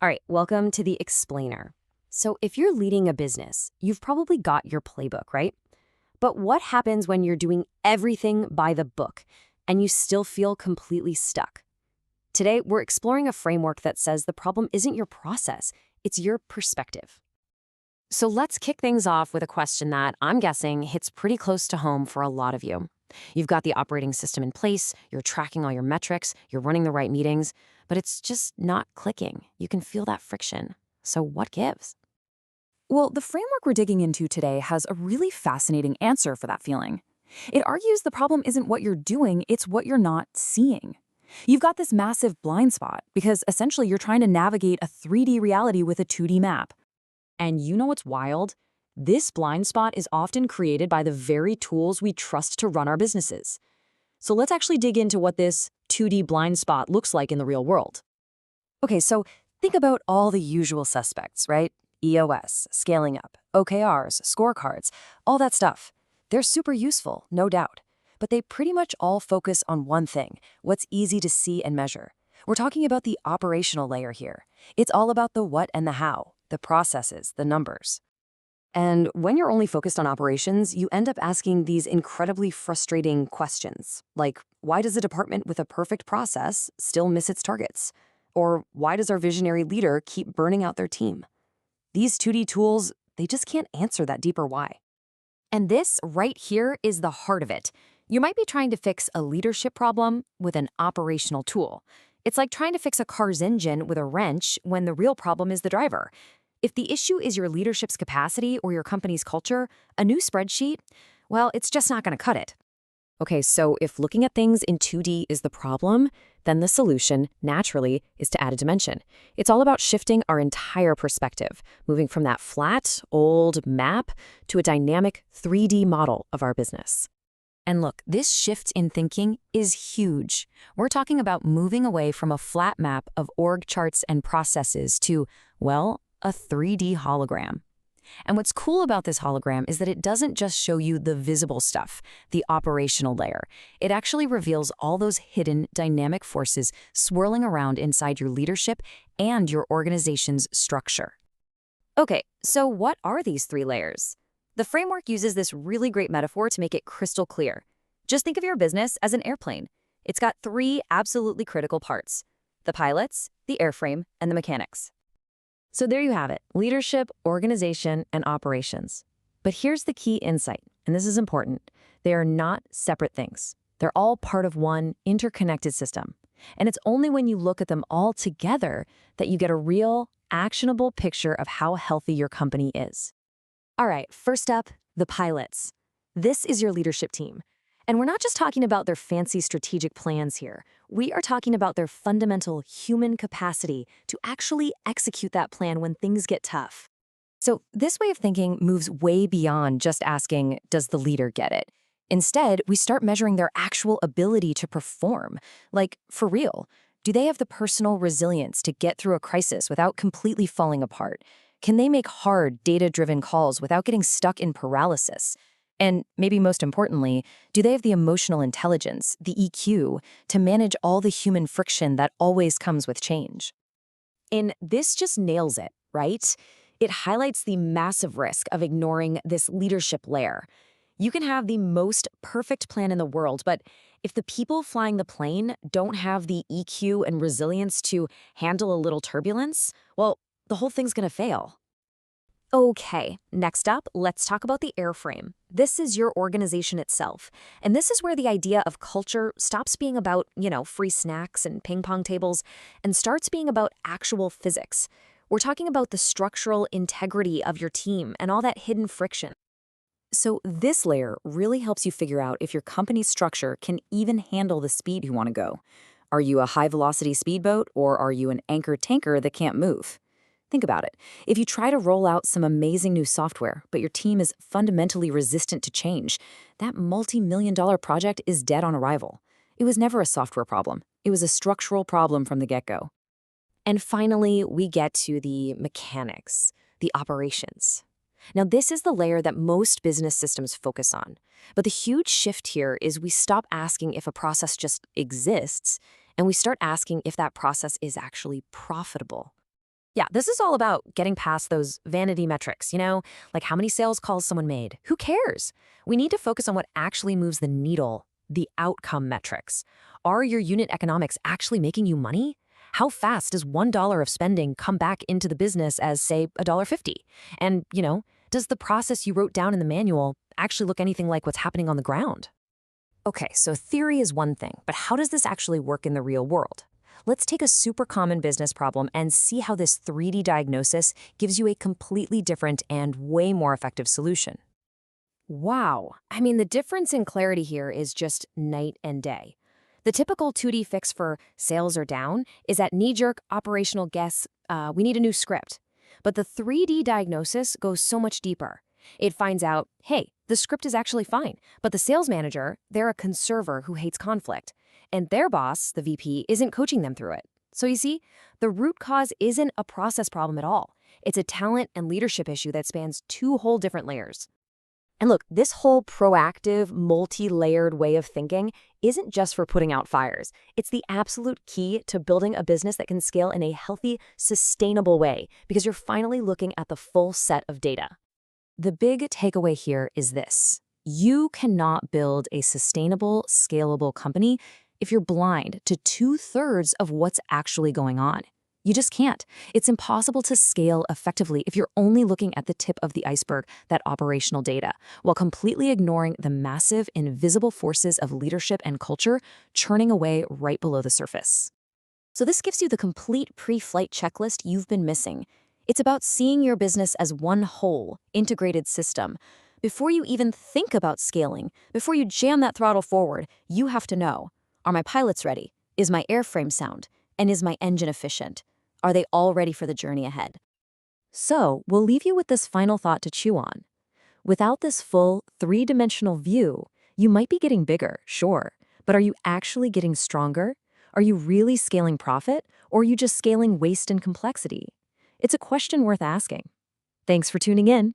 All right, welcome to the explainer. So, if you're leading a business, you've probably got your playbook, right? But what happens when you're doing everything by the book and you still feel completely stuck? Today, we're exploring a framework that says the problem isn't your process, it's your perspective. So, let's kick things off with a question that I'm guessing hits pretty close to home for a lot of you. You've got the operating system in place, you're tracking all your metrics, you're running the right meetings, but it's just not clicking. You can feel that friction. So, what gives? Well, the framework we're digging into today has a really fascinating answer for that feeling. It argues the problem isn't what you're doing, it's what you're not seeing. You've got this massive blind spot because essentially you're trying to navigate a 3D reality with a 2D map. And you know what's wild? This blind spot is often created by the very tools we trust to run our businesses. So let's actually dig into what this 2D blind spot looks like in the real world. Okay, so think about all the usual suspects, right? EOS, scaling up, OKRs, scorecards, all that stuff. They're super useful, no doubt. But they pretty much all focus on one thing, what's easy to see and measure. We're talking about the operational layer here. It's all about the what and the how, the processes, the numbers. And when you're only focused on operations, you end up asking these incredibly frustrating questions, like, why does a department with a perfect process still miss its targets? Or why does our visionary leader keep burning out their team? These 2D tools, they just can't answer that deeper why. And this right here is the heart of it. You might be trying to fix a leadership problem with an operational tool. It's like trying to fix a car's engine with a wrench when the real problem is the driver. If the issue is your leadership's capacity or your company's culture, a new spreadsheet, well, it's just not going to cut it. Okay, so if looking at things in 2D is the problem, then the solution, naturally, is to add a dimension. It's all about shifting our entire perspective, moving from that flat, old map to a dynamic 3D model of our business. And look, this shift in thinking is huge. We're talking about moving away from a flat map of org charts and processes to, well, a 3D hologram. And what's cool about this hologram is that it doesn't just show you the visible stuff, the operational layer. It actually reveals all those hidden dynamic forces swirling around inside your leadership and your organization's structure. Okay, so what are these three layers? The framework uses this really great metaphor to make it crystal clear. Just think of your business as an airplane. It's got three absolutely critical parts: the pilots, the airframe, and the mechanics. So there you have it, leadership, organization, and operations. But here's the key insight, and this is important. They are not separate things. They're all part of one interconnected system. And it's only when you look at them all together that you get a real, actionable picture of how healthy your company is. All right, first up, the pilots. This is your leadership team. And we're not just talking about their fancy strategic plans here. We are talking about their fundamental human capacity to actually execute that plan when things get tough. So this way of thinking moves way beyond just asking, does the leader get it? Instead, we start measuring their actual ability to perform. Like, for real, do they have the personal resilience to get through a crisis without completely falling apart? Can they make hard, data-driven calls without getting stuck in paralysis? And maybe most importantly, do they have the emotional intelligence, the EQ, to manage all the human friction that always comes with change? And this just nails it, right? It highlights the massive risk of ignoring this leadership layer. You can have the most perfect plan in the world, but if the people flying the plane don't have the EQ and resilience to handle a little turbulence, well, the whole thing's going to fail. Okay, next up, let's talk about the airframe. This is your organization itself. And this is where the idea of culture stops being about, free snacks and ping pong tables and starts being about actual physics. We're talking about the structural integrity of your team and all that hidden friction. So this layer really helps you figure out if your company's structure can even handle the speed you want to go. Are you a high-velocity speedboat, or are you an anchor tanker that can't move? Think about it. If you try to roll out some amazing new software, but your team is fundamentally resistant to change, that multi-million-dollar project is dead on arrival. It was never a software problem. It was a structural problem from the get-go. And finally, we get to the mechanics, the operations. Now, this is the layer that most business systems focus on. But the huge shift here is we stop asking if a process just exists, and we start asking if that process is actually profitable. Yeah, this is all about getting past those vanity metrics, like how many sales calls someone made. Who cares? We need to focus on what actually moves the needle, the outcome metrics. Are your unit economics actually making you money? How fast does $1 of spending come back into the business as, say, $1.50? And, does the process you wrote down in the manual actually look anything like what's happening on the ground? Okay, so theory is one thing, but how does this actually work in the real world? Let's take a super common business problem and see how this 3D diagnosis gives you a completely different and way more effective solution. Wow. I mean, the difference in clarity here is just night and day. The typical 2D fix for sales are down is that knee-jerk operational guess, we need a new script. But the 3D diagnosis goes so much deeper. It finds out, hey, the script is actually fine, but the sales manager, they're a conserver who hates conflict. And their boss, the VP, isn't coaching them through it. So you see, the root cause isn't a process problem at all. It's a talent and leadership issue that spans two whole different layers. And look, this whole proactive, multi-layered way of thinking isn't just for putting out fires. It's the absolute key to building a business that can scale in a healthy, sustainable way because you're finally looking at the full set of data. The big takeaway here is this. You cannot build a sustainable, scalable company if you're blind to 2/3 of what's actually going on. You just can't. It's impossible to scale effectively if you're only looking at the tip of the iceberg, that operational data, while completely ignoring the massive, invisible forces of leadership and culture churning away right below the surface. So this gives you the complete pre-flight checklist you've been missing. It's about seeing your business as one whole, integrated system. Before you even think about scaling, before you jam that throttle forward, you have to know, are my pilots ready? Is my airframe sound? And is my engine efficient? Are they all ready for the journey ahead? So, we'll leave you with this final thought to chew on. Without this full, three-dimensional view, you might be getting bigger, sure, but are you actually getting stronger? Are you really scaling profit, or are you just scaling waste and complexity? It's a question worth asking. Thanks for tuning in.